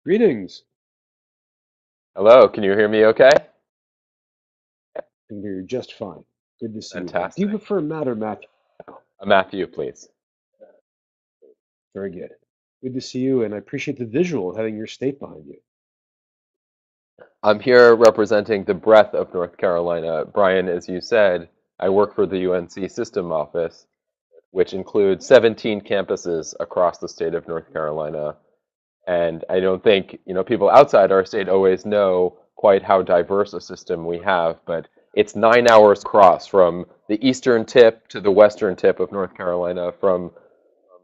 Greetings. Hello, can you hear me okay? I can hear you just fine. Good to see you. Do you Fantastic. prefer Matt or Matthew? Matthew, please. Very good. Good to see you, and I appreciate the visual of having your state behind you. I'm here representing the breadth of North Carolina. Brian, as you said, I work for the UNC System Office, which includes 17 campuses across the state of North Carolina. And I don't think, people outside our state always know quite how diverse a system we have, but it's 9 hours across from the eastern tip to the western tip of North Carolina, from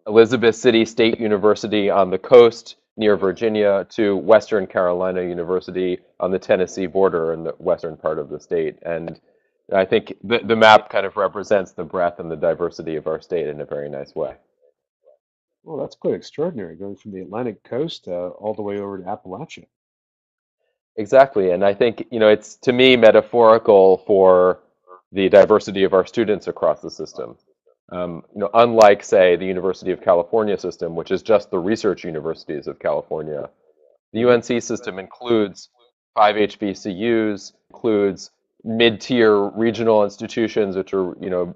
Elizabeth City State University on the coast near Virginia to Western Carolina University on the Tennessee border in the western part of the state. And I think the map kind of represents the breadth and the diversity of our state in a very nice way. Well, that's quite extraordinary, going from the Atlantic coast all the way over to Appalachia. Exactly. And I think, it's to me metaphorical for the diversity of our students across the system. Unlike, say, the University of California system, which is just the research universities of California, the Hmm. UNC system includes five HBCUs, includes mid-tier regional institutions, which are,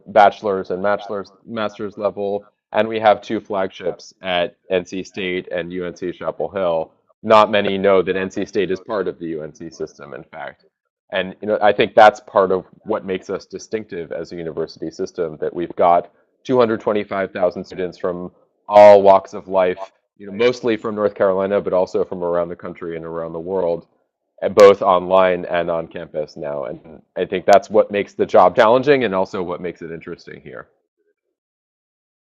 bachelor's and master's level, and we have two flagships at NC State and UNC Chapel Hill. Not many know that NC State is part of the UNC system, in fact. And I think that's part of what makes us distinctive as a university system, that we've got 225,000 students from all walks of life, mostly from North Carolina, but also from around the country and around the world, and both online and on campus now. And I think that's what makes the job challenging and also what makes it interesting here.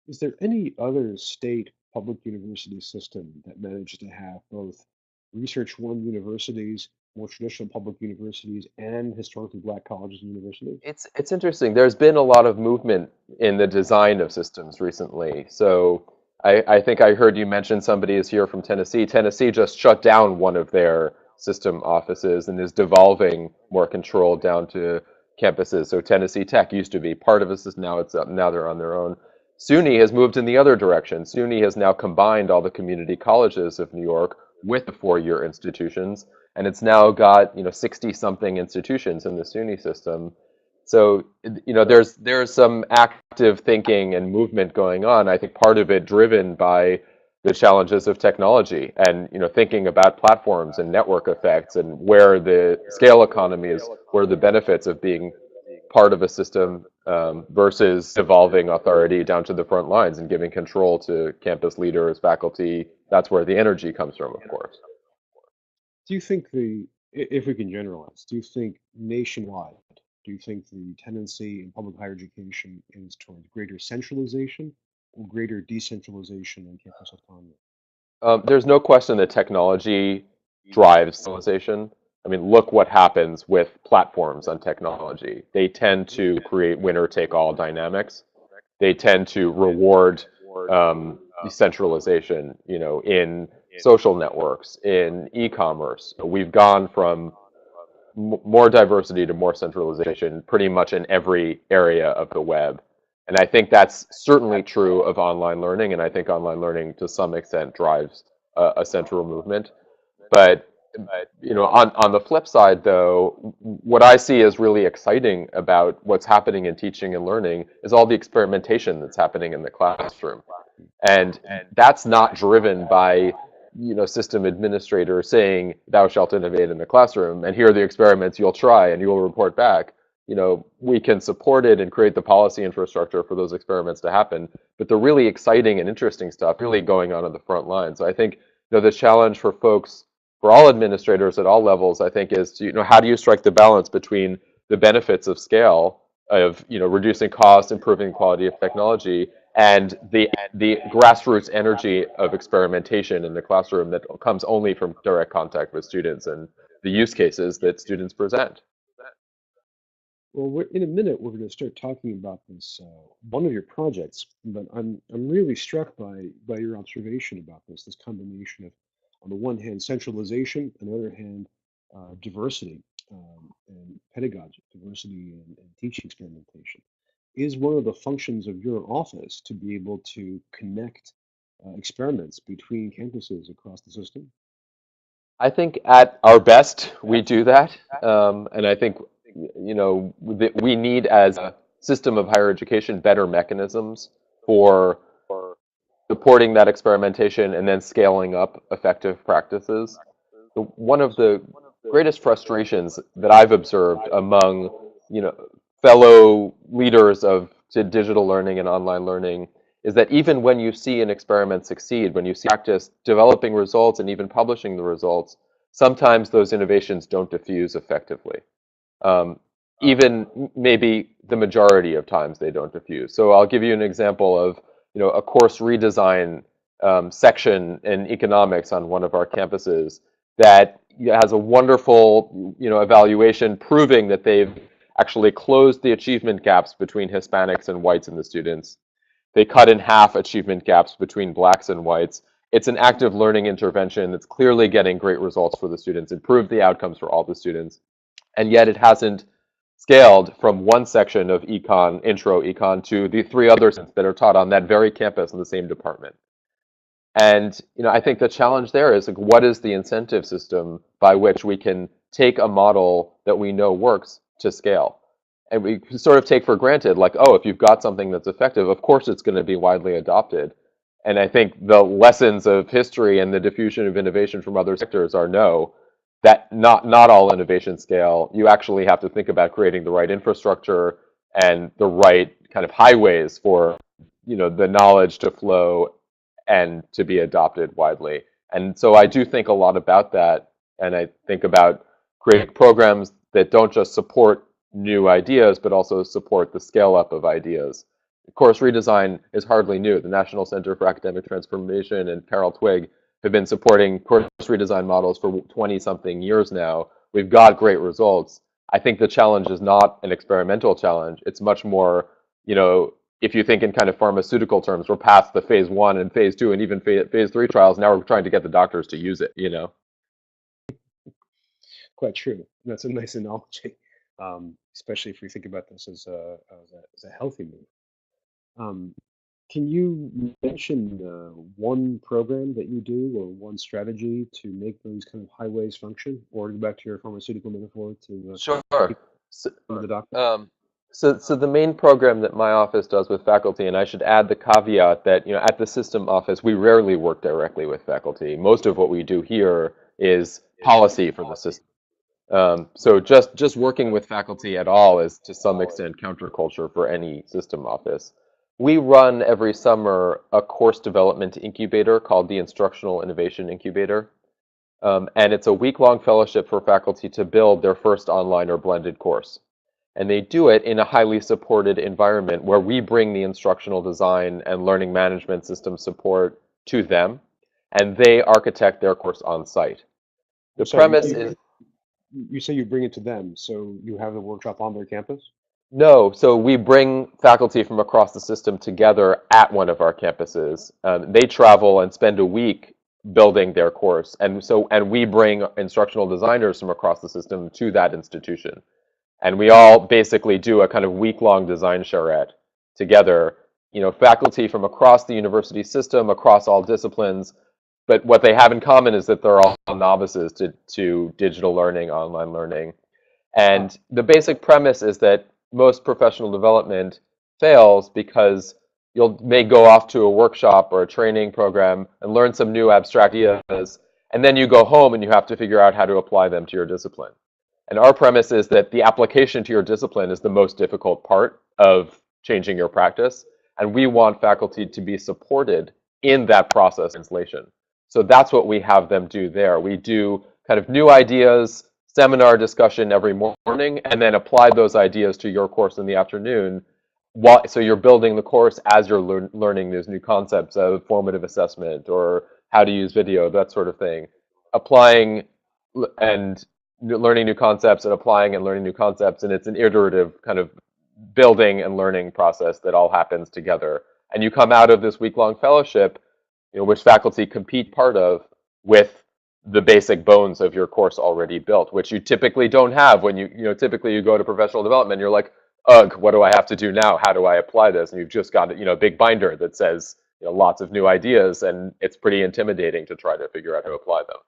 Is there any other state public university system that manages to have both Research One universities, more traditional public universities, and historically black colleges and universities? It's interesting. There's been a lot of movement in the design of systems recently. So I think I heard you mention somebody is here from Tennessee. Tennessee just shut down one of their system offices and is devolving more control down to campuses. So Tennessee Tech used to be part of a system. Now they're on their own. SUNY has moved in the other direction. SUNY has now combined all the community colleges of New York with the four-year institutions, and it's now got 60 something institutions in the SUNY system. So, there's some active thinking and movement going on. I think part of it driven by the challenges of technology and, thinking about platforms and network effects and where the scale economy is, where the benefits of being part of a system versus devolving authority down to the front lines and giving control to campus leaders, faculty. That's where the energy comes from, of course. Do you think if we can generalize, do you think nationwide, do you think the tendency in public higher education is towards greater centralization or greater decentralization and campus autonomy? There's no question that technology drives civilization. I mean, look what happens with platforms on technology. They tend to create winner-take-all dynamics. They tend to reward decentralization, in social networks, in e-commerce. We've gone from more diversity to more centralization pretty much in every area of the web. And I think that's certainly true of online learning, and I think online learning to some extent drives a central movement. But on the flip side, though, what I see as really exciting about what's happening in teaching and learning is all the experimentation that's happening in the classroom. And that's not driven by, system administrators saying, thou shalt innovate in the classroom, and here are the experiments you'll try and you'll report back. We can support it and create the policy infrastructure for those experiments to happen. But the really exciting and interesting stuff really going on the front line. So I think, the challenge for folks, for all administrators at all levels, I think is to, how do you strike the balance between the benefits of scale, of, reducing cost, improving quality of technology, and the grassroots energy of experimentation in the classroom that comes only from direct contact with students and the use cases that students present. Well, in a minute, we're going to start talking about this one of your projects, but I'm really struck by your observation about this combination of, on the one hand, centralization, on the other hand, diversity and pedagogy, diversity and teaching experimentation. Is one of the functions of your office to be able to connect experiments between campuses across the system? I think at our best we do that, and I think that we need as a system of higher education better mechanisms for supporting that experimentation and then scaling up effective practices. One of the greatest frustrations that I've observed among, you know, fellow leaders of digital learning and online learning is that even when you see an experiment succeed, when you see practice developing results and even publishing the results, sometimes those innovations don't diffuse effectively. Um, Even maybe the majority of times they don't diffuse. So I'll give you an example of, a course redesign section in economics on one of our campuses that has a wonderful, evaluation proving that they've actually closed the achievement gaps between Hispanics and whites in the students. They cut in half achievement gaps between blacks and whites. It's an active learning intervention that's clearly getting great results for the students, improved the outcomes for all the students, and yet it hasn't scaled from one section of intro econ, to the three others that are taught on that very campus in the same department. And I think the challenge there is like, what is the incentive system by which we can take a model that we know works to scale? And we sort of take for granted, like, oh, if you've got something that's effective, of course it's going to be widely adopted. And I think the lessons of history and the diffusion of innovation from other sectors are no, that not all innovation scale. You actually have to think about creating the right infrastructure and the right kind of highways for the knowledge to flow and to be adopted widely. And so I do think a lot about that. And I think about creating programs that don't just support new ideas, but also support the scale up of ideas. Course redesign is hardly new. The National Center for Academic Transformation and Carol Twigg have been supporting course redesign models for 20-something years now. We've got great results. I think the challenge is not an experimental challenge. It's much more, if you think in kind of pharmaceutical terms, we're past the phase 1 and phase 2 and even phase 3 trials. Now we're trying to get the doctors to use it. Quite true. That's a nice analogy, especially if we think about this as a healthy move. Um, can you mention one program that you do or one strategy to make those kind of highways function? Or to go back to your pharmaceutical metaphor to Sure. get So, to the doctor? so the main program that my office does with faculty, and I should add the caveat that, at the system office, we rarely work directly with faculty. Most of what we do here is policy for the system. So just working with faculty at all is to some extent counterculture for any system office. We run every summer a course development incubator called the Instructional Innovation Incubator. And it's a week-long fellowship for faculty to build their first online or blended course. And they do it in a highly supported environment where we bring the instructional design and learning management system support to them, and they architect their course on site. I'm The sorry, premise is you say you bring it to them, so you have the workshop on their campus? no, so we bring faculty from across the system together at one of our campuses. They travel and spend a week building their course, and we bring instructional designers from across the system to that institution. And we all basically do a kind of week-long design charrette together, faculty from across the university system, across all disciplines. But what they have in common is that they're all novices to digital learning, online learning. Ah, And the basic premise is that most professional development fails because you may go off to a workshop or a training program and learn some new abstract ideas, and then you go home and you have to figure out how to apply them to your discipline. And our premise is that the application to your discipline is the most difficult part of changing your practice. And we want faculty to be supported in that process translation. So that's what we have them do there. We do kind of new ideas, seminar discussion every morning, and then apply those ideas to your course in the afternoon. So you're building the course as you're learning these new concepts of formative assessment or how to use video, that sort of thing. Applying and learning new concepts and applying and learning new concepts, and it's an iterative kind of building and learning process that all happens together. And you come out of this week-long fellowship, which faculty compete part of, with the basic bones of your course already built, which you typically don't have when typically you go to professional development, you're like, ugh, what do I have to do now? How do I apply this? And you've just got a big binder that says lots of new ideas, and it's pretty intimidating to try to figure out how to apply them.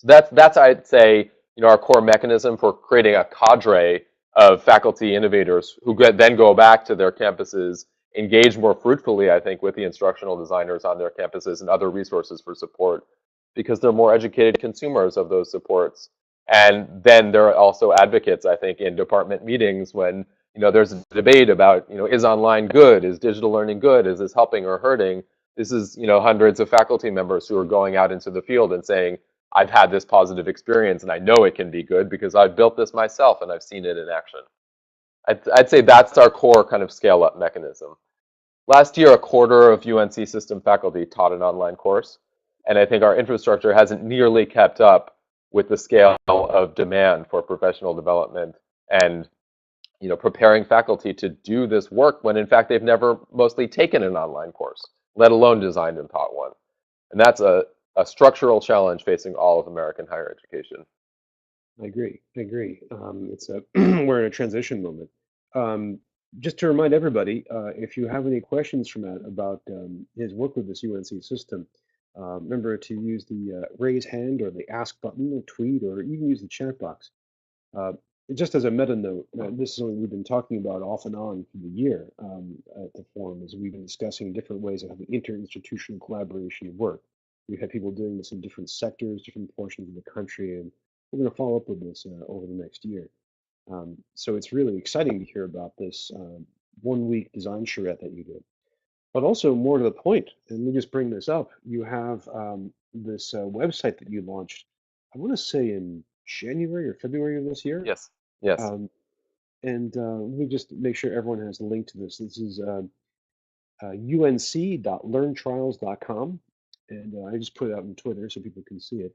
So that's I'd say, our core mechanism for creating a cadre of faculty innovators who then go back to their campuses, engage more fruitfully, I think, with the instructional designers on their campuses and other resources for support, because they're more educated consumers of those supports. And then there are also advocates, I think, in department meetings when, there's a debate about, is online good? Is digital learning good? Is this helping or hurting? This is, hundreds of faculty members who are going out into the field and saying, I've had this positive experience and I know it can be good because I've built this myself and I've seen it in action. I'd say that's our core kind of scale-up mechanism. Last year, a quarter of UNC system faculty taught an online course, and I think our infrastructure hasn't nearly kept up with the scale of demand for professional development and preparing faculty to do this work when in fact they've never mostly taken an online course, let alone designed and taught one. And that's a structural challenge facing all of American higher education. I agree. I agree. It's a we're in a transition moment. Um, just to remind everybody, if you have any questions from Matt about his work with this UNC system, remember to use the raise hand or the ask button, or tweet, or even use the chat box. Uh, just as a meta note, this is something we've been talking about off and on for the year at the forum, as we've been discussing different ways of having interinstitutional collaboration work. We've had people doing this in different sectors, different portions of the country, and we're going to follow up with this over the next year. So it's really exciting to hear about this 1 week design charrette that you did. But also more to the point, and let me just bring this up. You have this website that you launched, I want to say in January or February of this year. Yes. Yes. Um, and let me just make sure everyone has a link to this. This is unc.learntrials.com. And I just put it out on Twitter so people can see it.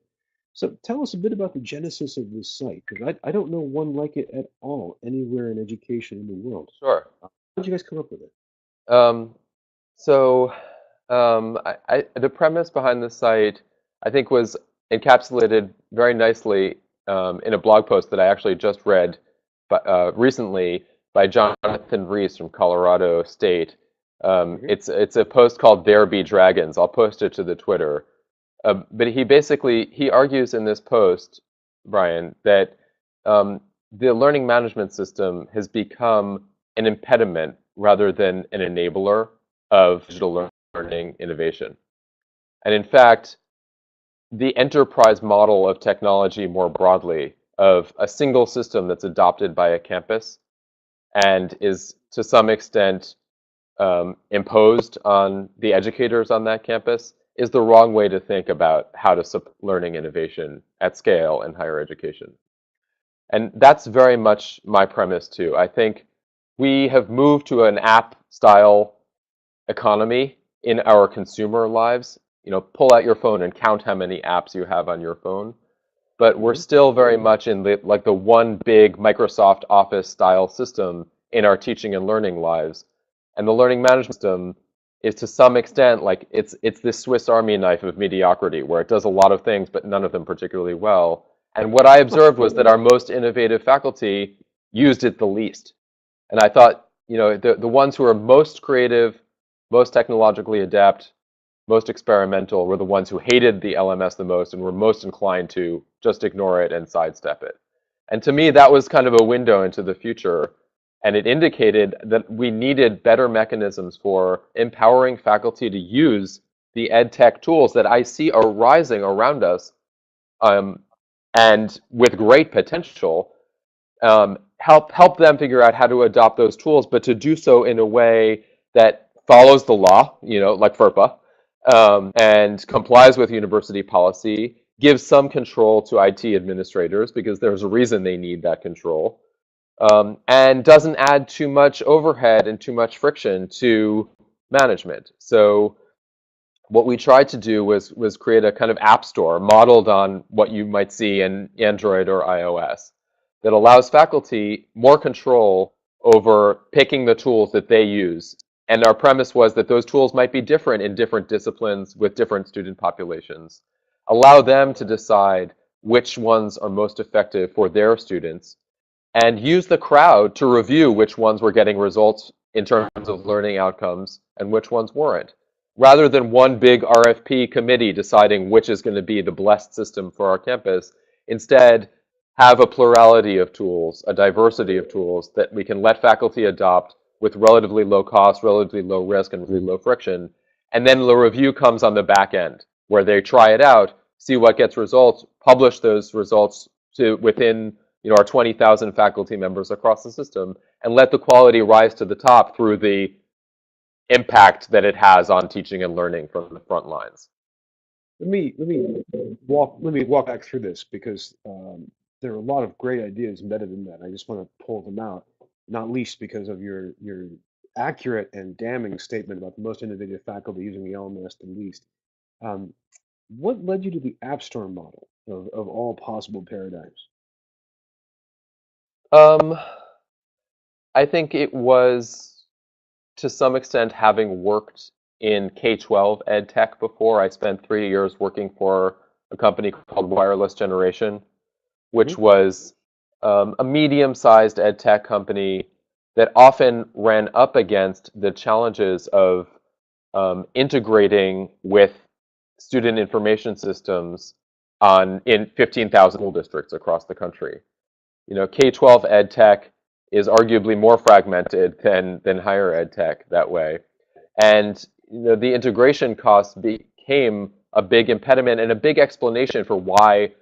So tell us a bit about the genesis of this site, because I don't know one like it at all anywhere in education in the world. Sure. How did you guys come up with it? Um, so the premise behind the site, I think, was encapsulated very nicely in a blog post that I actually just read recently by Jonathan Rees from Colorado State. It's a post called "There Be Dragons." I'll post it to the Twitter. But he argues in this post, Brian, that the learning management system has become an impediment rather than an enabler of digital learning innovation. And in fact, the enterprise model of technology more broadly, of a single system that's adopted by a campus and is to some extent imposed on the educators on that campus, is the wrong way to think about how to support learning innovation at scale in higher education. And that's very much my premise too. I think we have moved to an app style economy in our consumer lives. Pull out your phone and count how many apps you have on your phone. But we're still very much in the one big Microsoft Office style system in our teaching and learning lives. And the learning management system is to some extent it's this Swiss Army knife of mediocrity where it does a lot of things, but none of them particularly well. And what I observed was that our most innovative faculty used it the least. And I thought, the ones who are most creative, most technologically adept, most experimental were the ones who hated the LMS the most and were most inclined to just ignore it and sidestep it. And to me, that was kind of a window into the future. And it indicated that we needed better mechanisms for empowering faculty to use the ed tech tools that I see are rising around us and with great potential. Help them figure out how to adopt those tools, but to do so in a way that follows the law, like FERPA, and complies with university policy, gives some control to IT administrators because there's a reason they need that control, and doesn't add too much overhead and too much friction to management. So what we tried to do was create a kind of app store modeled on what you might see in Android or iOS that allows faculty more control over picking the tools that they use. And our premise was that those tools might be different in different disciplines with different student populations. Allow them to decide which ones are most effective for their students and use the crowd to review which ones were getting results in terms of learning outcomes and which ones weren't. rather than one big RFP committee deciding which is going to be the blessed system for our campus, instead have a plurality of tools, a diversity of tools that we can let faculty adopt with relatively low cost, relatively low risk, and really low friction. And then the review comes on the back end where they try it out, see what gets results, publish those results to within our 20,000 faculty members across the system, and let the quality rise to the top through the impact that it has on teaching and learning from the front lines. Let me walk back through this because there are a lot of great ideas embedded in that. I just want to pull them out, not least because of your accurate and damning statement about the most innovative faculty using the LMS the least. Um, what led you to the App Store model of all possible paradigms? Um, I think it was, to some extent, having worked in K-12 ed tech before. I spent 3 years working for a company called Wireless Generation, which Hmm. was a medium-sized ed tech company that often ran up against the challenges of integrating with student information systems in 15,000 school districts across the country. K-12 ed tech is arguably more fragmented than higher ed tech that way. And the integration costs became a big impediment and a big explanation for why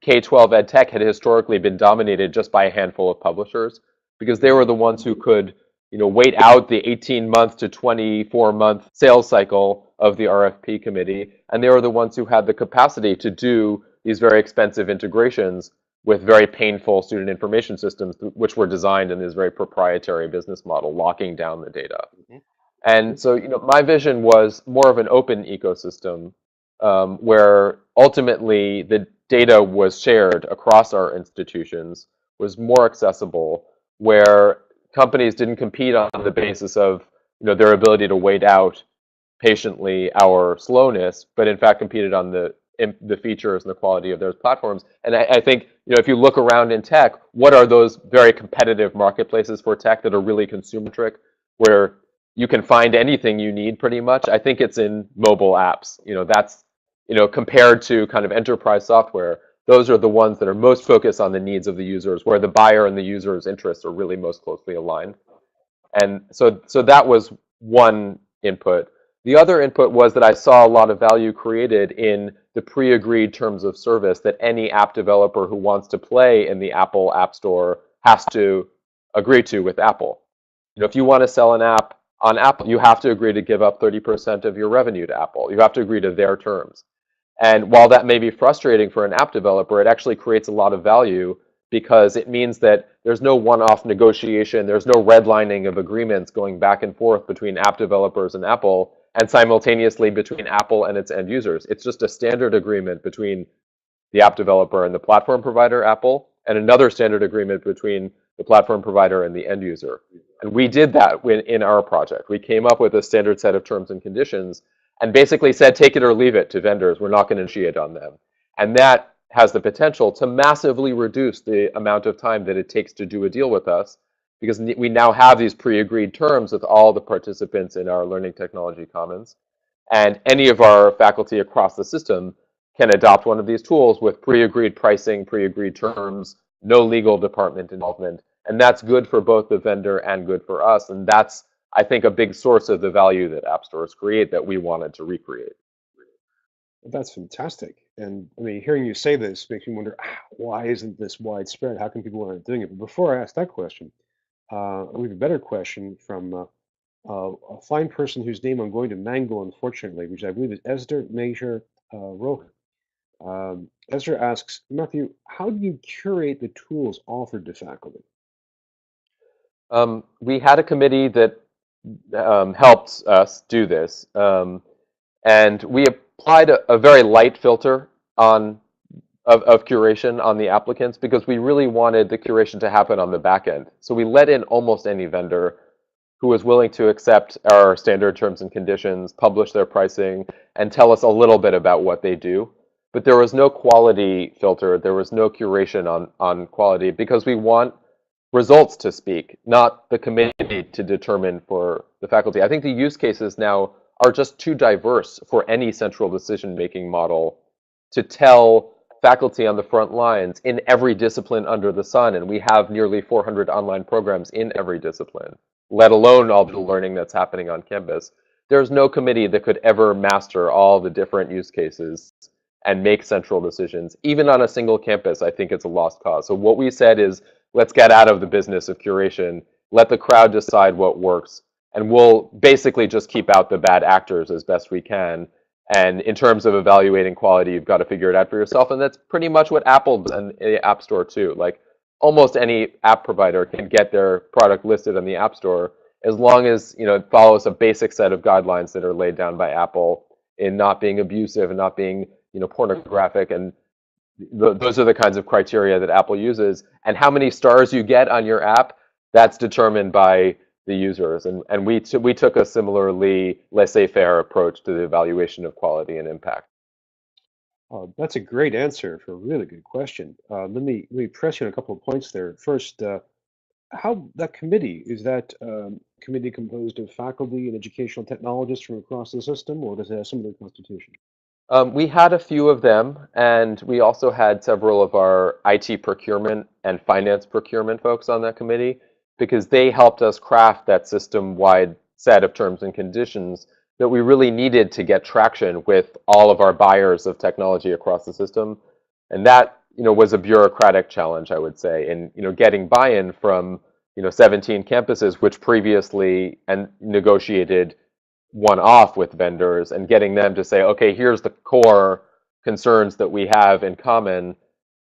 K-12 ed tech had historically been dominated just by a handful of publishers, because they were the ones who could wait out the 18-month to 24-month sales cycle of the RFP committee, and they were the ones who had the capacity to do these very expensive integrations with very painful student information systems, which were designed in this very proprietary business model, locking down the data. Hmm. Hmm. And so, my vision was more of an open ecosystem where ultimately the data was shared across our institutions, was more accessible, where companies didn't compete on the basis of their ability to wait out patiently our slowness, but in fact competed on the features and the quality of those platforms. And I think if you look around in tech, what are those very competitive marketplaces for tech that are really consumer-centric, where you can find anything you need pretty much? I think it's in mobile apps. That's compared to kind of enterprise software, those are the ones that are most focused on the needs of the users, where the buyer and the user's interests are really most closely aligned. And so that was one input. The other input was that I saw a lot of value created in the pre-agreed terms of service that any app developer who wants to play in the Apple App Store has to agree to with Apple. If you want to sell an app on Apple, you have to agree to give up 30% of your revenue to Apple. You have to agree to their terms. And while that may be frustrating for an app developer, it actually creates a lot of value because it means that there's no one-off negotiation, there's no redlining of agreements going back and forth between app developers and Apple, and simultaneously between Apple and its end users. It's just a standard agreement between the app developer and the platform provider, Apple, and another standard agreement between the platform provider and the end user. And we did that in our project. We came up with a standard set of terms and conditions and basically said, take it or leave it to vendors. We're not going to initiate on them. And that has the potential to massively reduce the amount of time that it takes to do a deal with us, because we now have these pre-agreed terms with all the participants in our Learning Technology Commons. And any of our faculty across the system can adopt one of these tools with pre-agreed pricing, pre-agreed terms, no legal department involvement. And that's good for both the vendor and good for us. And that's, I think, a big source of the value that app stores create that we wanted to recreate. That's fantastic. And I mean, hearing you say this makes me wonder, why isn't this widespread? How come people aren't doing it? But before I ask that question, we have a better question from a fine person whose name I'm going to mangle, unfortunately, which I believe is Esther Major Rohan. Esther asks, Matthew, how do you curate the tools offered to faculty? We had a committee that helped us do this. And we applied a very light filter of curation on the applicants because we really wanted the curation to happen on the back end. So we let in almost any vendor who was willing to accept our standard terms and conditions, publish their pricing, and tell us a little bit about what they do. But there was no quality filter. There was no curation on quality because we want results to speak, not the committee to determine for the faculty. I think the use cases now are just too diverse for any central decision-making model to tell faculty on the front lines in every discipline under the sun, and we have nearly 400 online programs in every discipline, let alone all the learning that's happening on campus. There's no committee that could ever master all the different use cases and make central decisions. Even on a single campus, I think it's a lost cause. So what we said is, let's get out of the business of curation, let the crowd decide what works, and we'll basically just keep out the bad actors as best we can. And in terms of evaluating quality, you've got to figure it out for yourself. And that's pretty much what Apple does in the App Store too. Like almost any app provider can get their product listed on the App Store as long as it follows a basic set of guidelines that are laid down by Apple in not being abusive and not being pornographic. And those are the kinds of criteria that Apple uses. And how many stars you get on your app, that's determined by the users. And we took a similarly laissez-faire approach to the evaluation of quality and impact. That's a great answer for a really good question. Let me press you on a couple of points there. First, how that committee is that committee composed of faculty and educational technologists from across the system, or does it have some other constitution? We had a few of them, and we also had several of our IT procurement and finance procurement folks on that committee because they helped us craft that system-wide set of terms and conditions that we really needed to get traction with all of our buyers of technology across the system. And that, was a bureaucratic challenge, I would say, in, getting buy-in from, 17 campuses, which previously and negotiated one-off with vendors and getting them to say, okay, here's the core concerns that we have in common,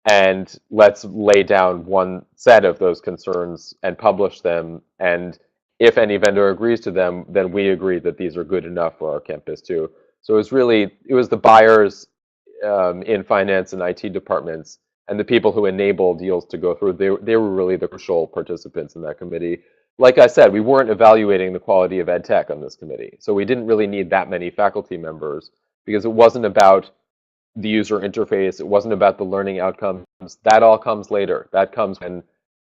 and let's lay down one set of those concerns and publish them. And if any vendor agrees to them, then we agree that these are good enough for our campus too. So it was the buyers in finance and IT departments and the people who enable deals to go through. They were really the crucial participants in that committee. Like I said, we weren't evaluating the quality of ed tech on this committee. So we didn't really need that many faculty members because it wasn't about the user interface. It wasn't about the learning outcomes. That all comes later. That comes when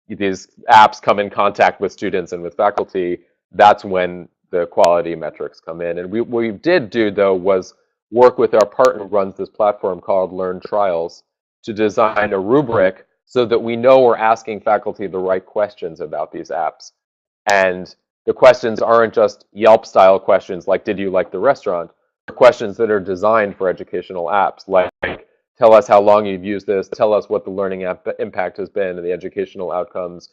these apps come in contact with students and with faculty. That's when the quality metrics come in. And what we did do, though, was work with our partner who runs this platform called Learn Trials to design a rubric so that we know we're asking faculty the right questions about these apps. And the questions aren't just Yelp-style questions like, did you like the restaurant? They're questions that are designed for educational apps, like, tell us how long you've used this, tell us what the learning impact has been and the educational outcomes.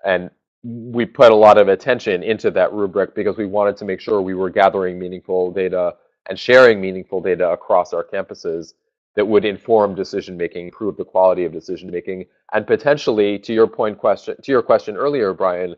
And we put a lot of attention into that rubric because we wanted to make sure we were gathering meaningful data and sharing meaningful data across our campuses that would inform decision-making, improve the quality of decision-making, and potentially, to your question earlier, Brian,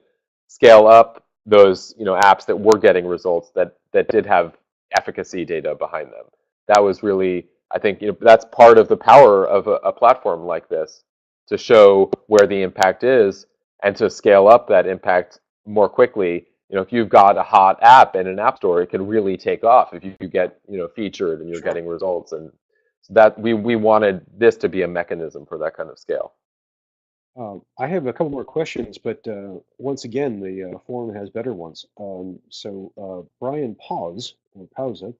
scale up those apps that were getting results that did have efficacy data behind them. That was really, I think, that's part of the power of a platform like this, to show where the impact is and to scale up that impact more quickly. If you've got a hot app in an app store, it can really take off if you get featured and you're getting results. And so that we wanted this to be a mechanism for that kind of scale. I have a couple more questions, but once again, the forum has better ones. Brian Pausa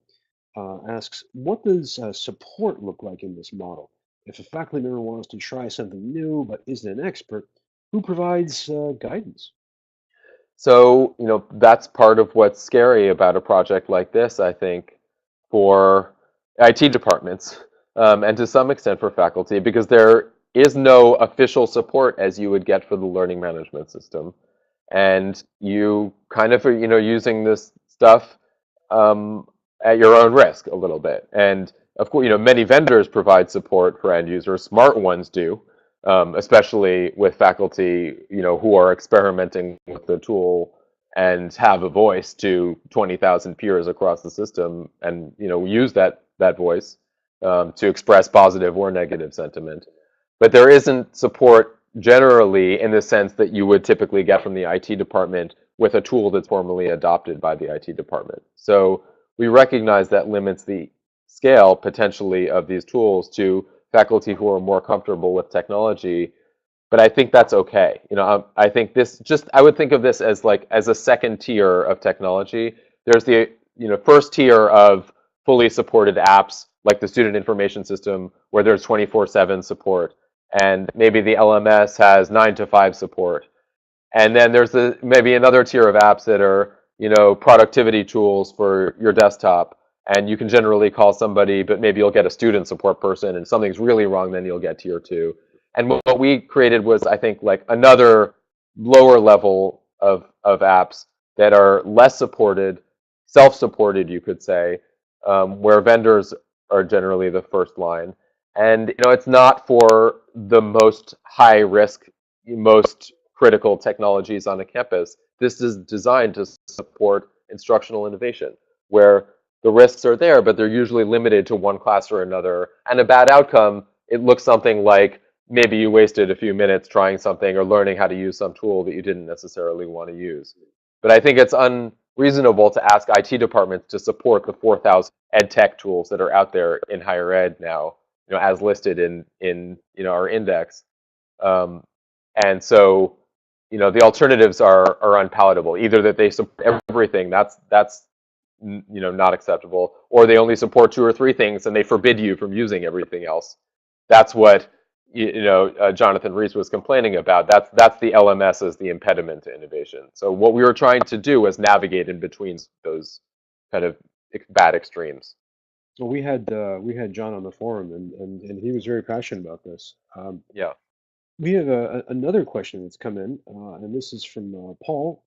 asks, what does support look like in this model? If a faculty member wants to try something new but isn't an expert, who provides guidance? So, that's part of what's scary about a project like this, I think, for IT departments, and to some extent for faculty, because there is no official support as you would get for the learning management system. And you kind of are, using this stuff at your own risk a little bit. And of course, many vendors provide support for end users. Smart ones do, especially with faculty, who are experimenting with the tool and have a voice to 20,000 peers across the system, and use that voice to express positive or negative sentiment. But there isn't support generally in the sense that you would typically get from the IT department with a tool that's formally adopted by the IT department. So we recognize that limits the scale potentially of these tools to faculty who are more comfortable with technology. But I think that's okay. I think I would think of this as a second tier of technology. There's the first tier of fully supported apps like the student information system where there's 24/7 support, and maybe the LMS has 9 to 5 support. And then there's maybe another tier of apps that are, productivity tools for your desktop. And you can generally call somebody, but maybe you'll get a student support person, and something's really wrong, then you'll get tier two. And what we created was, I think, like another lower level of apps that are less supported, self-supported, you could say, where vendors are generally the first line. And it's not for the most high risk, most critical technologies on a campus. This is designed to support instructional innovation, where the risks are there, but they're usually limited to one class or another. And a bad outcome, it looks something like maybe you wasted a few minutes trying something or learning how to use some tool that you didn't necessarily want to use. But I think it's unreasonable to ask IT departments to support the 4,000 ed tech tools that are out there in higher ed now, as listed in our index. Um, and so, the alternatives are unpalatable. Either that they support everything, that's not acceptable, or they only support two or three things and they forbid you from using everything else. That's what Jonathan Rees was complaining about. That's the LMS as the impediment to innovation. So what we were trying to do was navigate in between those kind of bad extremes. Well, we had John on the forum, and he was very passionate about this. Yeah. We have another question that's come in, and this is from Paul,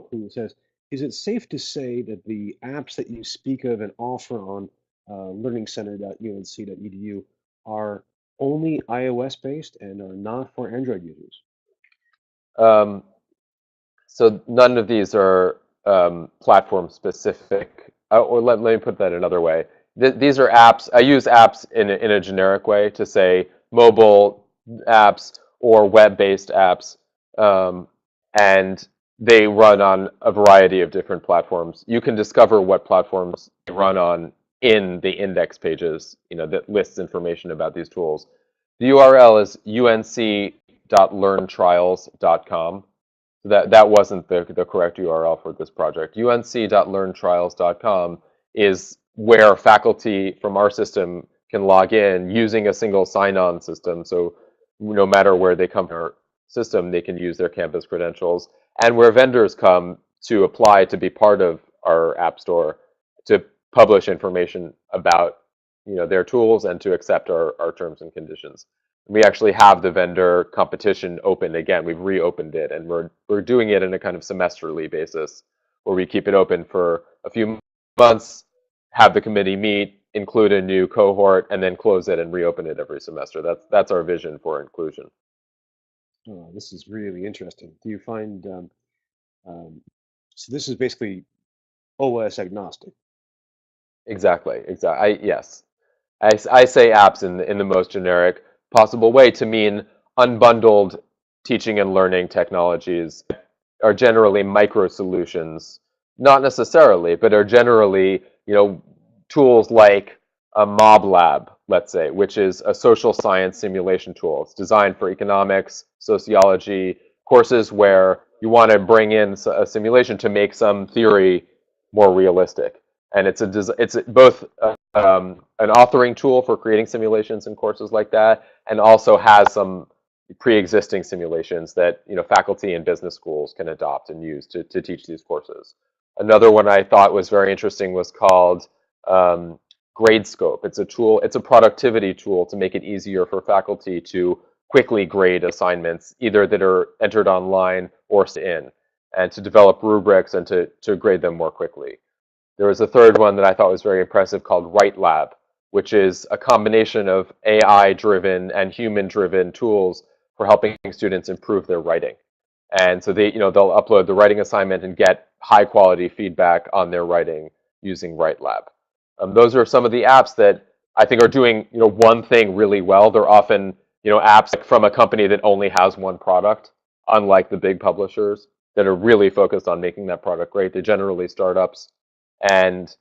who says, "Is it safe to say that the apps that you speak of and offer on learningcenter.unc.edu are only iOS based and are not for Android users?" Um, so none of these are platform specific. Or let me put that another way. These are apps. I use apps in a generic way to say mobile apps or web-based apps, and they run on a variety of different platforms. You can discover what platforms they run on in the index pages, that lists information about these tools. The URL is unc.learntrials.com. That wasn't the correct URL for this project. unc.learntrials.com is where faculty from our system can log in using a single sign-on system. So no matter where they come to our system, they can use their campus credentials. And where vendors come to apply to be part of our app store to publish information about their tools and to accept our terms and conditions. We actually have the vendor competition open again. We've reopened it, and we're doing it in a kind of semesterly basis, where we keep it open for a few months, have the committee meet, include a new cohort, and then close it and reopen it every semester. That's our vision for inclusion. Oh, this is really interesting. Do you find um, so this is basically OS agnostic? Exactly. Yes. I say apps in the most generic possible way to mean unbundled teaching and learning technologies are generally micro solutions, not necessarily, but are generally, tools like a Mob Lab, let's say, which is a social science simulation tool. It's designed for economics, sociology, courses where you want to bring in a simulation to make some theory more realistic. And it's both an authoring tool for creating simulations in courses like that, and also has some pre-existing simulations that faculty in business schools can adopt and use to teach these courses. Another one I thought was very interesting was called GradeScope. It's a tool. It's a productivity tool to make it easier for faculty to quickly grade assignments, either that are entered online or in, and to develop rubrics and to grade them more quickly. There was a third one that I thought was very impressive called Write Lab, which is a combination of AI-driven and human-driven tools for helping students improve their writing. And so they'll upload the writing assignment and get high-quality feedback on their writing using Write Lab. Those are some of the apps that I think are doing one thing really well. They're often apps from a company that only has one product, unlike the big publishers that are really focused on making that product great. They're generally startups, and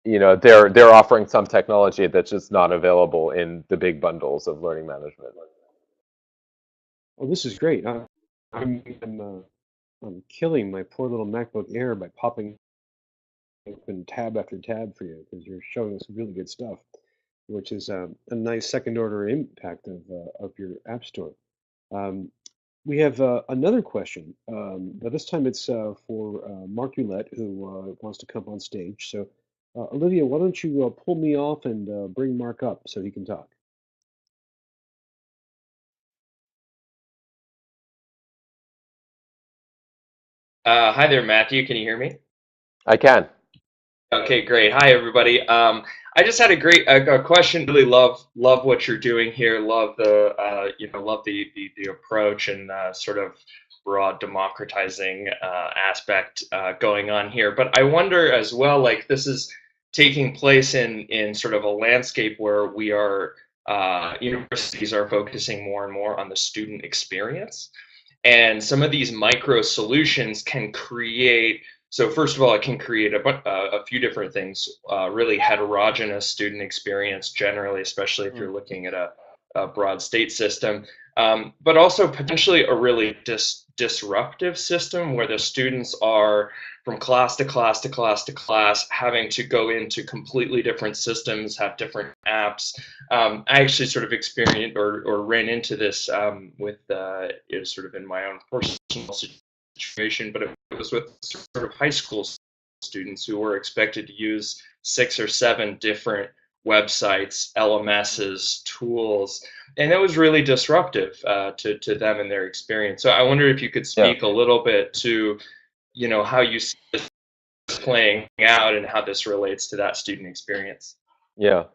they're offering some technology that's just not available in the big bundles of learning management. Oh, this is great. I'm killing my poor little MacBook Air by popping open tab after tab for you because you're showing us really good stuff, which is a nice second order impact of your app store. Um, we have another question, but this time it's for Mark Roulette, who wants to come on stage. So, Olivia, why don't you pull me off and bring Mark up so he can talk? Hi there, Matthew. Can you hear me? I can. Okay, great. Hi, everybody. I just had a question. Really love what you're doing here. Love the love the approach and sort of broad democratizing aspect going on here. But I wonder as well, like this is taking place in sort of a landscape where we are universities are focusing more and more on the student experience. And some of these micro solutions can create, so first of all, it can create a few different things, really heterogeneous student experience generally, especially if Mm. you're looking at a broad state system, but also potentially a really disruptive system where the students are from class to class to class to class, having to go into completely different systems, have different apps. I actually sort of experienced or ran into this with it was sort of in my own personal situation, but it was with sort of high school students who were expected to use 6 or 7 different websites, LMSs, tools, and it was really disruptive to them and their experience. So I wonder if you could Yeah. speak a little bit to, how you see this playing out and how this relates to that student experience. Yeah.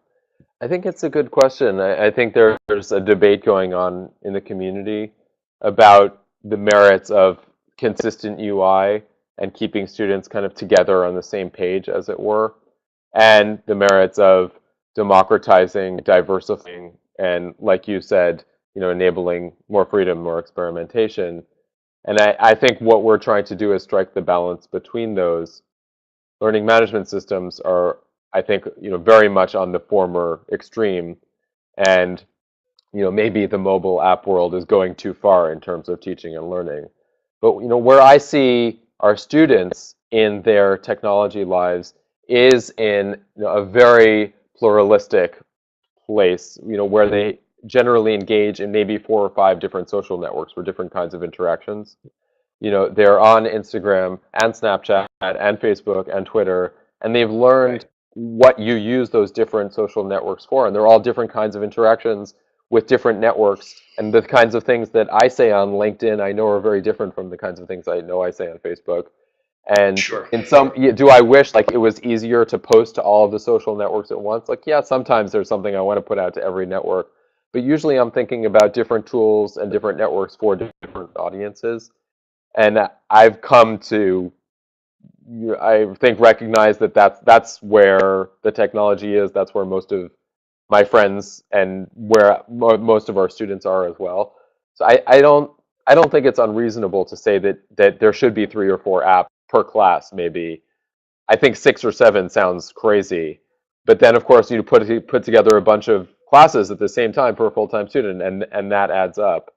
I think it's a good question. I think there's a debate going on in the community about the merits of consistent UI and keeping students kind of together on the same page, as it were, and the merits of democratizing, diversifying, and like you said, enabling more freedom, more experimentation. And I think what we're trying to do is strike the balance between those. Learning management systems are, I think, very much on the former extreme, and maybe the mobile app world is going too far in terms of teaching and learning. But where I see our students in their technology lives is in a very pluralistic place, where they generally engage in maybe 4 or 5 different social networks for different kinds of interactions. They're on Instagram and Snapchat and Facebook and Twitter, and they've Right. learned what you use those different social networks for. And they're all different kinds of interactions with different networks. And the kinds of things that I say on LinkedIn, I know are very different from the kinds of things I know I say on Facebook. And Sure. in some, do I wish like it was easier to post to all of the social networks at once? Like, yeah, sometimes there's something I want to put out to every network, but usually I'm thinking about different tools and different networks for different audiences. And I've come to, I think, recognize that that's where the technology is. That's where most of my friends and where most of our students are as well. So I don't think it's unreasonable to say that there should be 3 or 4 apps per class. Maybe I think 6 or 7 sounds crazy, but then of course you put together a bunch of classes at the same time for a full-time student, and that adds up.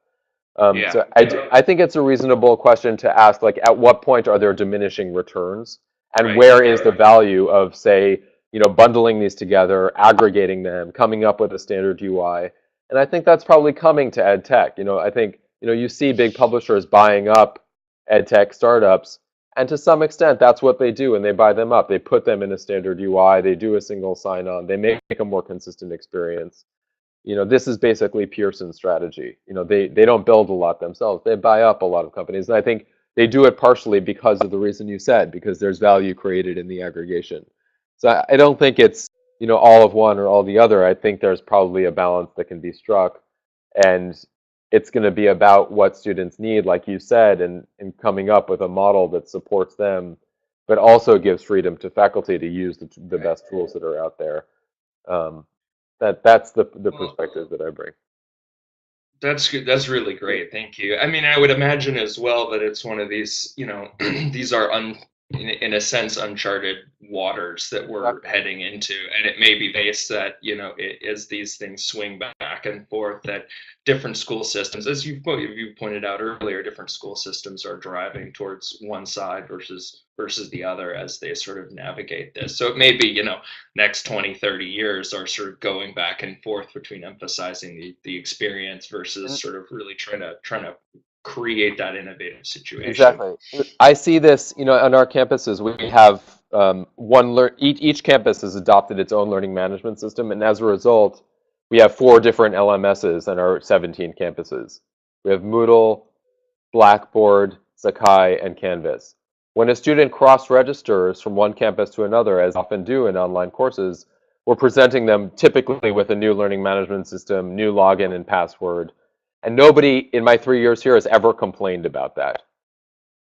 Yeah. So I think it's a reasonable question to ask, like, at what point are there diminishing returns, and Right. where is the value of, say, bundling these together, aggregating them, coming up with a standard UI? And I think that's probably coming to ed tech. I think you see big publishers buying up ed tech startups, and to some extent that's what they do, and they buy them up. They put them in a standard UI. They do a single sign-on. They make a more consistent experience. This is basically Pearson's strategy. They don't build a lot themselves. They buy up a lot of companies. And I think they do it partially because of the reason you said, because there's value created in the aggregation. So I don't think it's, all of one or all the other. I think there's probably a balance that can be struck. And it's going to be about what students need, like you said, and coming up with a model that supports them, but also gives freedom to faculty to use the Right. best tools that are out there. Um, that's the Well, perspective that I bring. that's good. That's really great. Thank you. I mean, I would imagine as well that it's one of these, these are in a sense, uncharted waters that we're Exactly. heading into. And it may be based that, as these things swing back and forth, that different school systems, as you pointed out earlier, different school systems are driving towards one side versus the other as they sort of navigate this. So it may be, next 20, 30 years are sort of going back and forth between emphasizing the experience versus And sort of really trying to create that innovative situation. exactly. I see this, on our campuses. We have each campus has adopted its own learning management system, and as a result, we have 4 different LMSs on our 17 campuses. We have Moodle, Blackboard, Sakai, and Canvas. When a student cross-registers from one campus to another, as often do in online courses, we're presenting them typically with a new learning management system, new login and password. And nobody in my 3 years here has ever complained about that.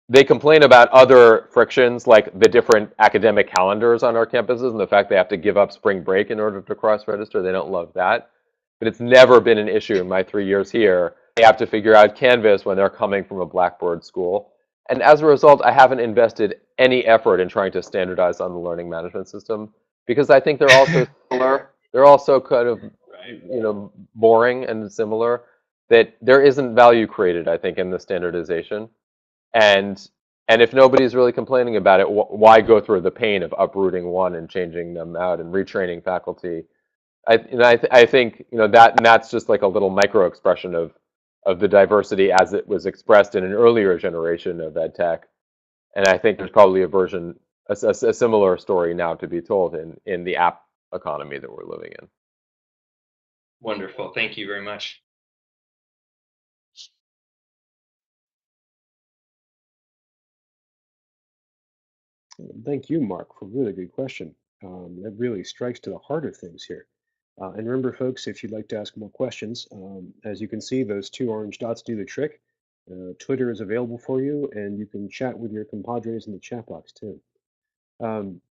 They complain about other frictions, like the different academic calendars on our campuses and the fact they have to give up spring break in order to cross-register. They don't love that. But it's never been an issue in my 3 years here. They have to figure out Canvas when they're coming from a Blackboard school. And as a result, I haven't invested any effort in trying to standardize on the learning management system because I think they're all so similar. They're all so kind of, Right. boring and similar that there isn't value created, I think, in the standardization. And and if nobody's really complaining about it, why go through the pain of uprooting one and changing them out and retraining faculty? I think that's just like a little micro expression of the diversity as it was expressed in an earlier generation of ed tech. And I think there's probably a similar story now to be told in the app economy that we're living in. Wonderful. Thank you very much. Thank you, Mark, for a really good question. That really strikes to the heart of things here. And remember, folks, if you'd like to ask more questions, as you can see, those 2 orange dots do the trick. Twitter is available for you, and you can chat with your compadres in the chat box too. Um,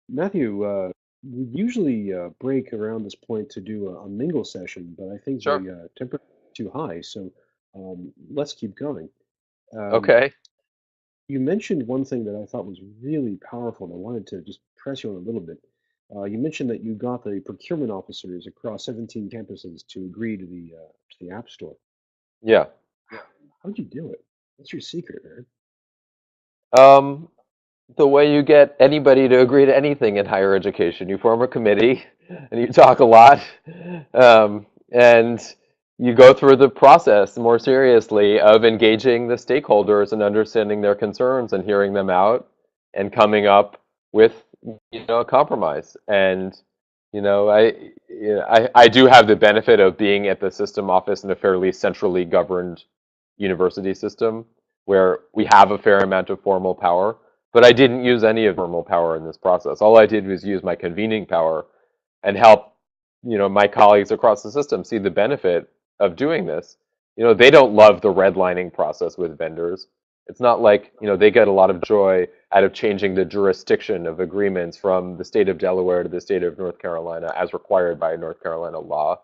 Matthew, we usually break around this point to do a mingle session, but I think Sure. the temperature is too high, so let's keep going. Um, Okay. you mentioned one thing that I thought was really powerful, and I wanted to just press you on a little bit. You mentioned that you got the procurement officers across 17 campuses to agree to the App Store. Yeah. How'd you do it? What's your secret, man? Um, the way you get anybody to agree to anything in higher education. You form a committee and you talk a lot, and you go through the process more seriously of engaging the stakeholders and understanding their concerns and hearing them out and coming up with a compromise. And I do have the benefit of being at the system office in a fairly centrally governed university system where we have a fair amount of formal power. But I didn't use any of formal power in this process. All I did was use my convening power and help, my colleagues across the system see the benefit of doing this. They don't love the redlining process with vendors. It's not like, they get a lot of joy out of changing the jurisdiction of agreements from the state of Delaware to the state of North Carolina as required by North Carolina law.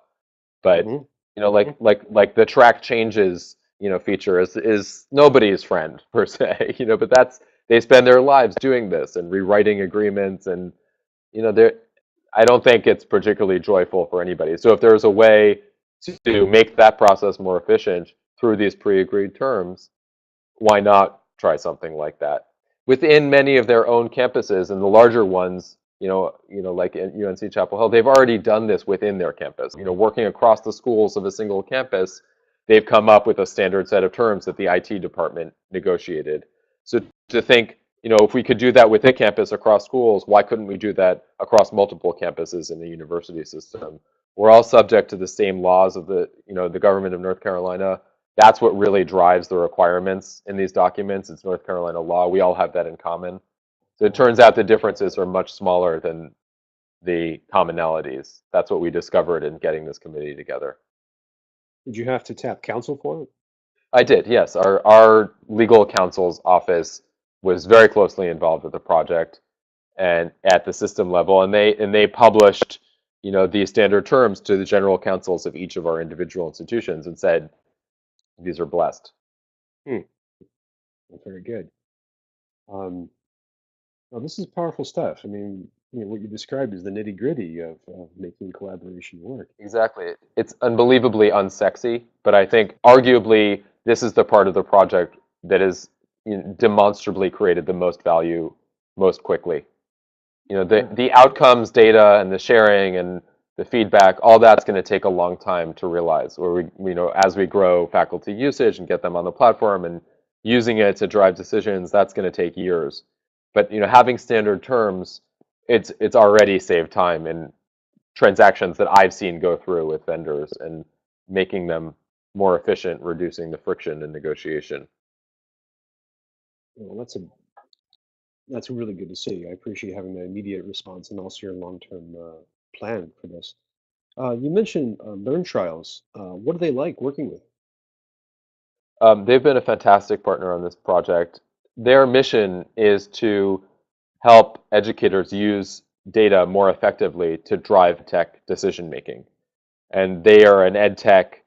But Hmm. like the track changes, feature is nobody's friend per se, but they spend their lives doing this and rewriting agreements, and they're I don't think it's particularly joyful for anybody. So if there's a way to make that process more efficient through these pre-agreed terms, why not try something like that? Within many of their own campuses and the larger ones, like in UNC Chapel Hill, they've already done this within their campus. Working across the schools of a single campus, they've come up with a standard set of terms that the IT department negotiated. So to think, if we could do that within campus across schools, why couldn't we do that across multiple campuses in the university system? We're all subject to the same laws of the government of North Carolina. That's what really drives the requirements in these documents. It's North Carolina law. We all have that in common. So it turns out the differences are much smaller than the commonalities. That's what we discovered in getting this committee together. Did you have to tap counsel for it? I did, yes. Our legal counsel's office was very closely involved with the project and at the system level, and they published, these standard terms to the general counsels of each of our individual institutions and said, these are blessed. Hmm. Very good. Um, Well, this is powerful stuff. I mean, what you described is the nitty-gritty of making collaboration work. Exactly. It's unbelievably unsexy, but I think arguably this is the part of the project that is, demonstrably created the most value most quickly. Yeah. The outcomes, data, and the sharing and the feedback, all that's going to take a long time to realize. Or as we grow faculty usage and get them on the platform and using it to drive decisions, that's going to take years. But having standard terms, it's already saved time in transactions that I've seen go through with vendors and making them more efficient, reducing the friction in negotiation. Well, that's really good to see. I appreciate having that immediate response and also your long-term plan for this. You mentioned Learn Trials. What are they like working with? They've been a fantastic partner on this project. Their mission is to help educators use data more effectively to drive tech decision making. And they are an ed tech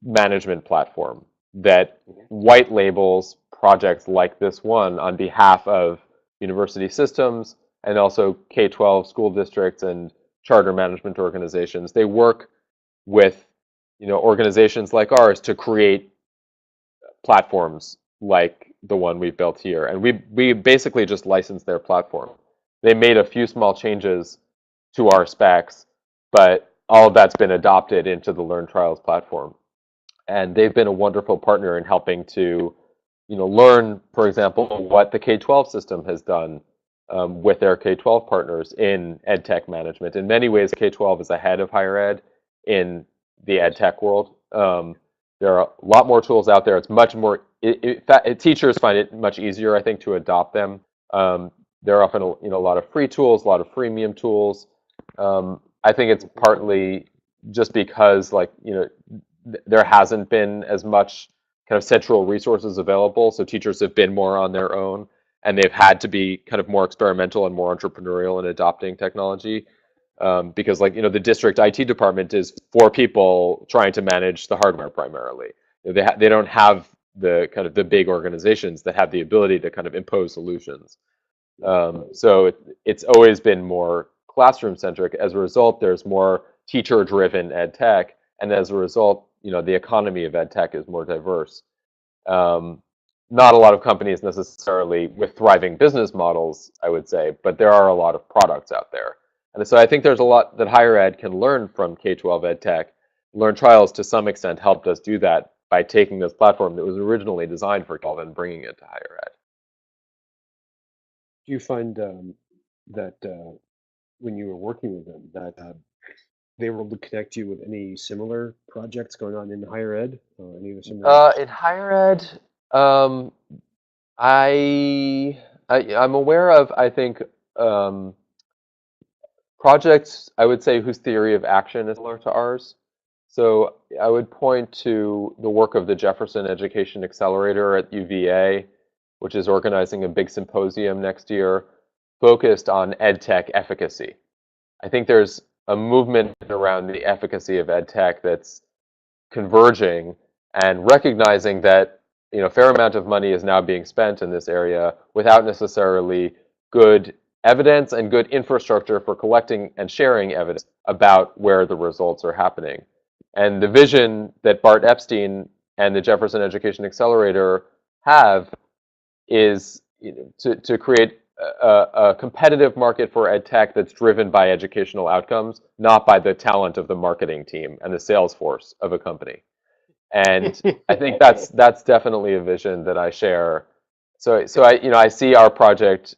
management platform that white labels projects like this one on behalf of university systems and also K-12 school districts and charter management organizations. They work with organizations like ours to create platforms like the one we've built here. And we basically just licensed their platform. They made a few small changes to our specs, but all of that's been adopted into the Learn Trials platform. And they've been a wonderful partner in helping to, learn, for example, what the K-12 system has done with their K-12 partners in ed tech management. In many ways, K-12 is ahead of higher ed in the ed tech world. There are a lot more tools out there. It's much more, teachers find it much easier, I think, to adopt them. There are often, a lot of free tools, a lot of freemium tools. I think it's partly just because, there hasn't been as much kind of central resources available, so teachers have been more on their own, and they've had to be kind of more experimental and more entrepreneurial in adopting technology. Because the district IT department is 4 people trying to manage the hardware primarily. They don't have the kind of the big organizations that have the ability to kind of impose solutions. So it's always been more classroom centric. As a result, there's more teacher driven ed tech, and as a result, the economy of ed tech is more diverse. Not a lot of companies necessarily with thriving business models, I would say, but there are a lot of products out there. And so I think there's a lot that higher ed can learn from K-12 ed tech. Learn Trials, to some extent, helped us do that by taking this platform that was originally designed for K-12 and bringing it to higher ed. Do you find that when you were working with them, that they were able to connect you with any similar projects going on in higher ed? Any of the similar In interests? higher ed, um, I'm aware of, I think, um, projects, I would say, whose theory of action is similar to ours. So I would point to the work of the Jefferson Education Accelerator at UVA, which is organizing a big symposium next year focused on ed tech efficacy. I think there's a movement around the efficacy of ed tech that's converging and recognizing that a fair amount of money is now being spent in this area without necessarily good evidence and good infrastructure for collecting and sharing evidence about where the results are happening. And the vision that Bart Epstein and the Jefferson Education Accelerator have is to create a competitive market for ed tech that's driven by educational outcomes, not by the talent of the marketing team and the sales force of a company. And I think that's definitely a vision that I share. So I see our project,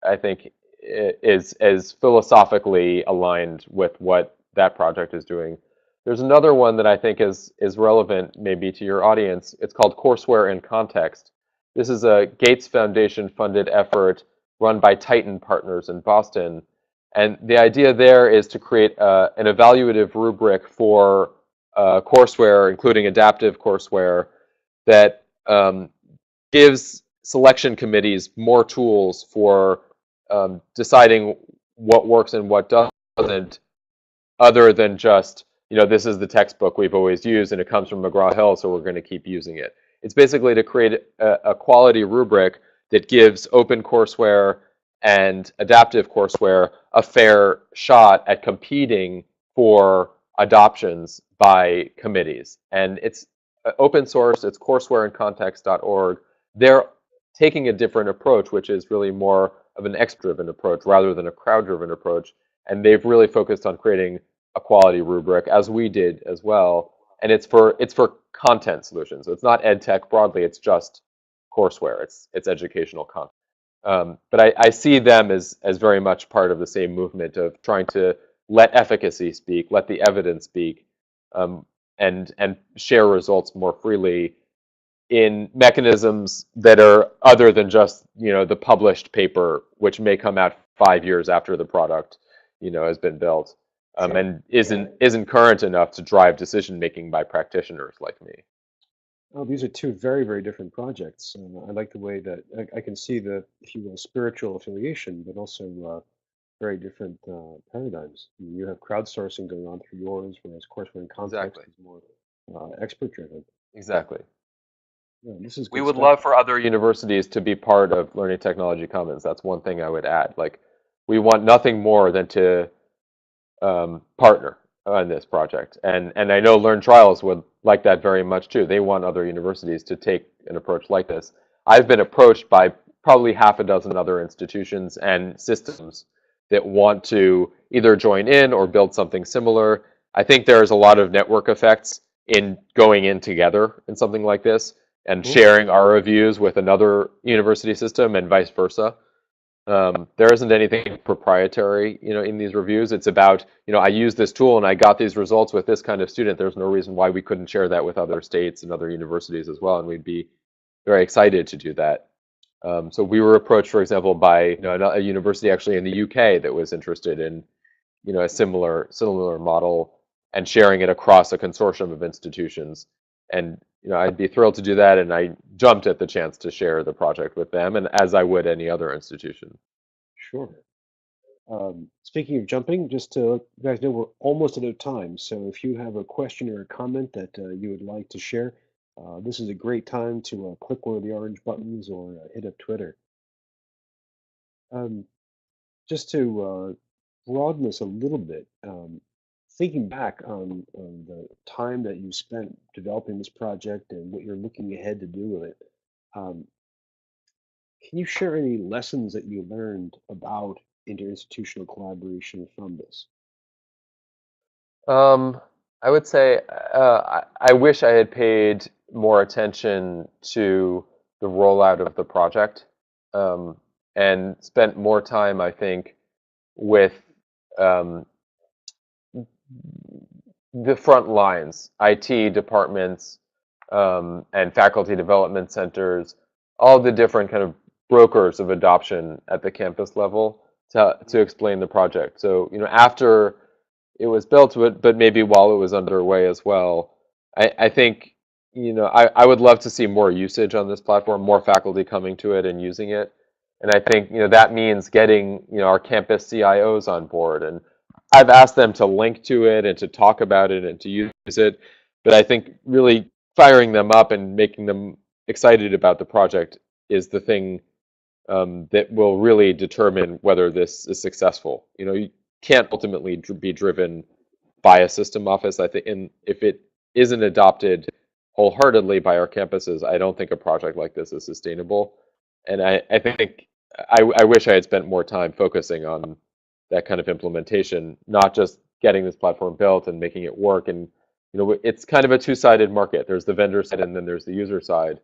I think, is as philosophically aligned with what that project is doing. There's another one that I think is relevant maybe to your audience. It's called Courseware in Context. This is a Gates Foundation funded effort run by Titan Partners in Boston. And the idea there is to create an evaluative rubric for courseware, including adaptive courseware, that gives selection committees more tools for deciding what works and what doesn't, other than just, this is the textbook we've always used and it comes from McGraw-Hill, so we're going to keep using it. It's basically to create a quality rubric that gives open courseware and adaptive courseware a fair shot at competing for adoptions by committees. And it's open source, it's courseware-in-context.org. They're taking a different approach, which is really more of an expert-driven approach rather than a crowd-driven approach. And they've really focused on creating a quality rubric, as we did as well. And it's for content solutions. So it's not ed tech broadly, it's just courseware, it's educational content. But I see them as very much part of the same movement of trying to let efficacy speak, let the evidence speak, and share results more freely in mechanisms that are other than just the published paper, which may come out 5 years after the product has been built, Sure. and isn't current enough to drive decision making by practitioners like me. Oh, these are two very, very different projects. And I like the way that I can see the, if you will, spiritual affiliation, but also very different paradigms. I mean, you have crowdsourcing going on through yours, whereas courseware in context Exactly. is more expert driven. Exactly. Yeah, this is We good would stuff. love for other universities to be part of Learning Technology Commons. That's one thing I would add. Like, we want nothing more than to partner on this project. And I know Learn Trials would like that very much too. They want other universities to take an approach like this. I've been approached by probably half a dozen other institutions and systems that want to either join in or build something similar. I think there's a lot of network effects in going in together in something like this and Cool. sharing our reviews with another university system and vice versa. There isn't anything proprietary, in these reviews. It's about, I used this tool and I got these results with this kind of student. There's no reason why we couldn't share that with other states and other universities as well, and we'd be very excited to do that. So we were approached, for example, by a university actually in the UK that was interested in, a similar model and sharing it across a consortium of institutions. And I'd be thrilled to do that, and I jumped at the chance to share the project with them, and as I would any other institution. Sure. Speaking of jumping, just to let you guys know, we're almost out of time. So if you have a question or a comment that you would like to share, this is a great time to click one of the orange buttons or hit up Twitter. Um, just to broaden this a little bit, thinking back on the time that you spent developing this project and what you're looking ahead to do with it, um, can you share any lessons that you learned about interinstitutional collaboration from this? Um, I would say I wish I had paid more attention to the rollout of the project, um, and spent more time, I think, with um, the front lines, IT departments, and faculty development centers, all the different kind of brokers of adoption at the campus level to explain the project. So, after it was built, but maybe while it was underway as well, I think, I would love to see more usage on this platform, more faculty coming to it and using it. And I think, that means getting, our campus CIOs on board. And I've asked them to link to it and to talk about it and to use it. But I think really firing them up and making them excited about the project is the thing that will really determine whether this is successful. You can't ultimately be driven by a system office. I think, and if it isn't adopted wholeheartedly by our campuses, I don't think a project like this is sustainable. And I think I wish I had spent more time focusing on that kind of implementation, not just getting this platform built and making it work. And it's kind of a two-sided market. There's the vendor side and then there's the user side.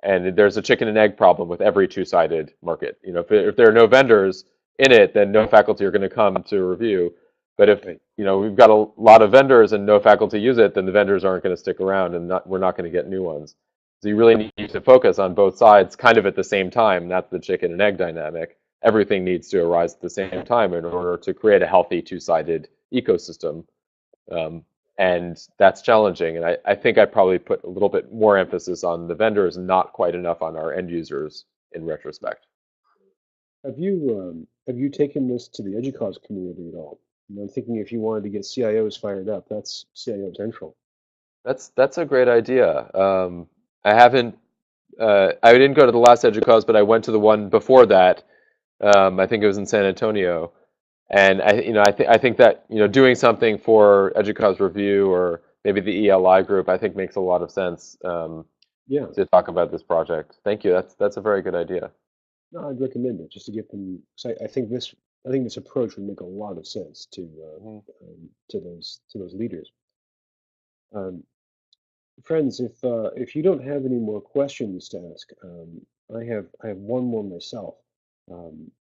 And there's a chicken and egg problem with every two-sided market. If there are no vendors in it, then no faculty are going to come to review. But if Right. we've got a lot of vendors and no faculty use it, then the vendors aren't going to stick around, and we're not going to get new ones. So you really need to focus on both sides, kind of at the same time. That's the chicken and egg dynamic. Everything needs to arise at the same time in order to create a healthy two-sided ecosystem. And that's challenging. And I think I probably put a little bit more emphasis on the vendors and not quite enough on our end users in retrospect. Have you taken this to the EDUCAUSE community at all? I'm thinking if you wanted to get CIOs fired up, that's CIO Central. That's a great idea. I haven't. I didn't go to the last EDUCAUSE, but I went to the one before that, I think it was in San Antonio. And I think that, doing something for EDUCAUSE Review or maybe the ELI group, I think makes a lot of sense Yeah, to talk about this project. Thank you. That's a very good idea. no, I'd recommend it just to get them. 'Cause I think this approach would make a lot of sense Mhm. to those leaders. Um, Friends, if you don't have any more questions to ask, I have one more myself.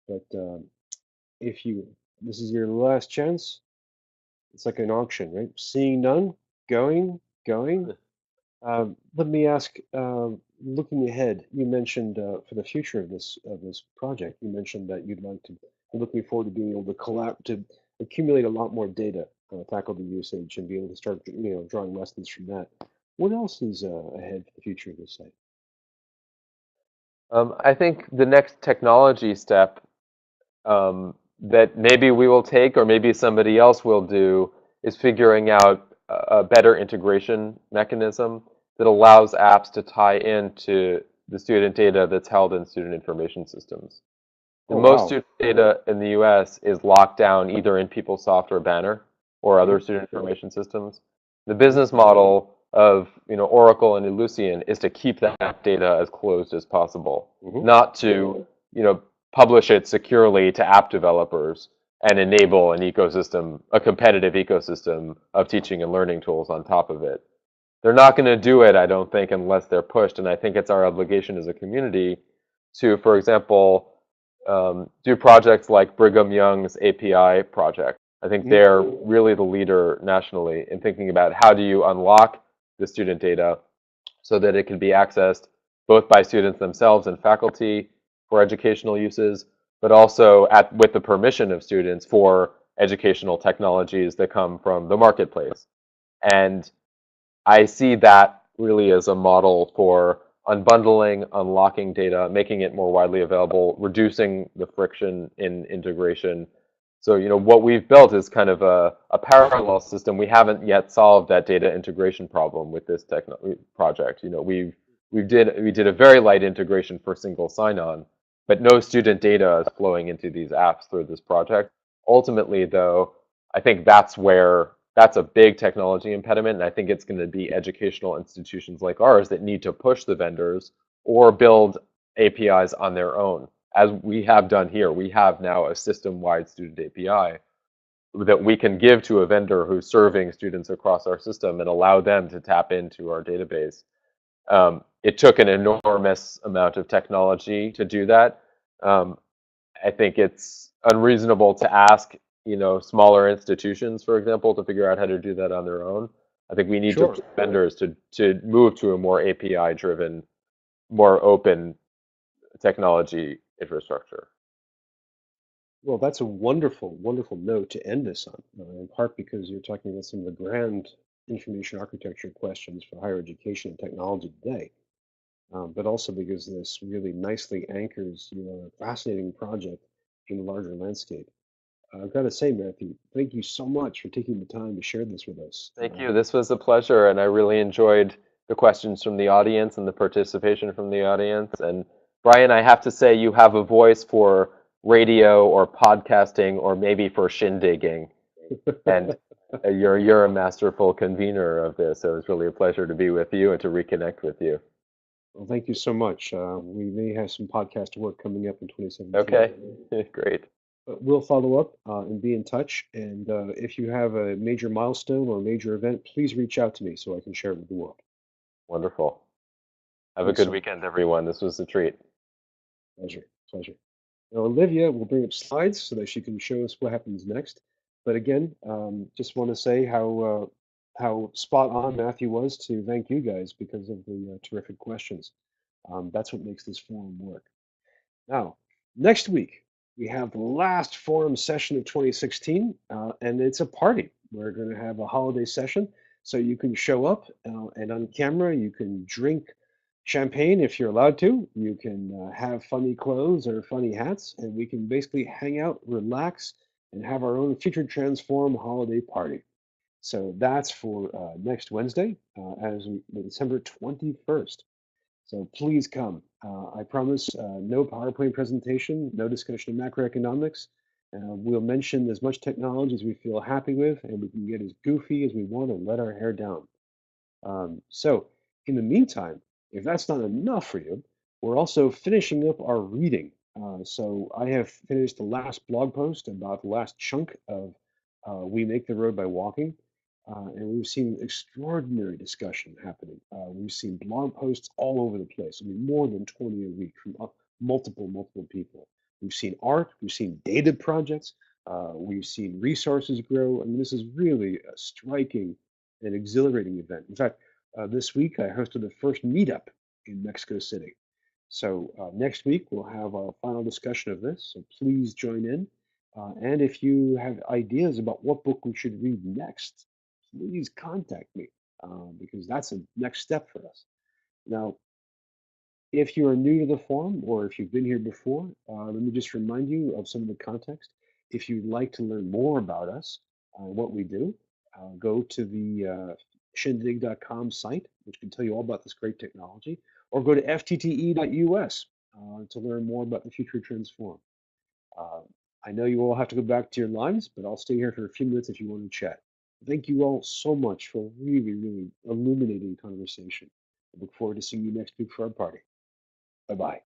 But if you this is your last chance, it's like an auction, right? Seeing none, going. Let me ask, looking ahead, you mentioned for the future of this project, you mentioned that you're looking forward to being able to accumulate a lot more data, faculty usage, and be able to start, drawing lessons from that. What else is ahead for the future of this site? I think the next technology step that maybe we will take or maybe somebody else will do is figuring out a better integration mechanism that allows apps to tie into the student data that's held in student information systems. The Oh, most wow. student data in the US is locked down either in PeopleSoft or Banner or Hmm. other student information systems. The Hmm. business model of Oracle and Ellucian is to keep that data as closed as possible, Hmm. not to you know publish it securely to app developers and enable an ecosystem, a competitive ecosystem of teaching and learning tools on top of it. They're not going to do it, I don't think, unless they're pushed. And I think it's our obligation as a community to, for example, do projects like Brigham Young's API project. I think Hmm. they're really the leader nationally in thinking about how do you unlock the student data so that it can be accessed both by students themselves and faculty for educational uses, but also with the permission of students for educational technologies that come from the marketplace. And I see that really as a model for unbundling, unlocking data, making it more widely available, reducing the friction in integration. So, what we've built is kind of a parallel system. We haven't yet solved that data integration problem with this project. We did a very light integration for single sign-on, but no student data is flowing into these apps through this project. Ultimately, though, I think that's a big technology impediment, and I think it's going to be educational institutions like ours that need to push the vendors or build APIs on their own, as we have done here. We have now a system-wide student API that we can give to a vendor who's serving students across our system and allow them to tap into our database. It took an enormous amount of technology to do that. Um, I think it's unreasonable to ask, smaller institutions, for example, to figure out how to do that on their own. I think we need to Sure. push vendors to move to a more API-driven, more open technology infrastructure. Well, that's a wonderful, wonderful note to end this on, in part because you're talking about some of the grand information architecture questions for higher education and technology today, but also because this really nicely anchors your fascinating project in the larger landscape. I've got to say, Matthew, thank you so much for taking the time to share this with us. Thank you. This was a pleasure, and I really enjoyed the questions from the audience and the participation from the audience. And Brian, I have to say, you have a voice for radio or podcasting or maybe for shindigging. And you're a masterful convener of this. So it was really a pleasure to be with you and to reconnect with you. Well, thank you so much. We may have some podcast work coming up in 2017. Okay, great. But we'll follow up and be in touch. And if you have a major milestone or a major event, please reach out to me so I can share it with the world. Wonderful. Have a Thanks good so much. weekend, everyone. This was a treat. Pleasure. Pleasure. Now, Olivia will bring up slides so that she can show us what happens next. But again, just want to say how spot on Matthew was to thank you guys because of the terrific questions. That's what makes this forum work. Now, next week, we have the last forum session of 2016, and it's a party. We're going to have a holiday session, so you can show up and on camera, you can drink champagne if you're allowed to. You can have funny clothes or funny hats, and we can basically hang out, relax, and have our own Future Transform holiday party. So that's for next Wednesday, December 21st. So please come. I promise no PowerPoint presentation, no discussion of macroeconomics. We'll mention as much technology as we feel happy with, and we can get as goofy as we want and let our hair down. So, in the meantime, if that's not enough for you, we're also finishing up our reading. So, I have finished the last blog post about the last chunk of We Make the Road by Walking. And we've seen extraordinary discussion happening. We've seen blog posts all over the place. I mean, more than 20 a week from multiple people. We've seen art, we've seen data projects, we've seen resources grow. I mean, this is really a striking and exhilarating event. In fact, this week I hosted the first meetup in Mexico City. So next week we'll have our final discussion of this. So please join in. And if you have ideas about what book we should read next, please contact me because that's a next step for us. Now, if you are new to the forum or if you've been here before, let me just remind you of some of the context. If you'd like to learn more about us and what we do, go to the shindig.com site, which can tell you all about this great technology, or go to ftte.us to learn more about the future trends forum. Uh, I know you all have to go back to your lives, but I'll stay here for a few minutes if you want to chat. Thank you all so much for a really illuminating conversation. I look forward to seeing you next week for our party. Bye bye.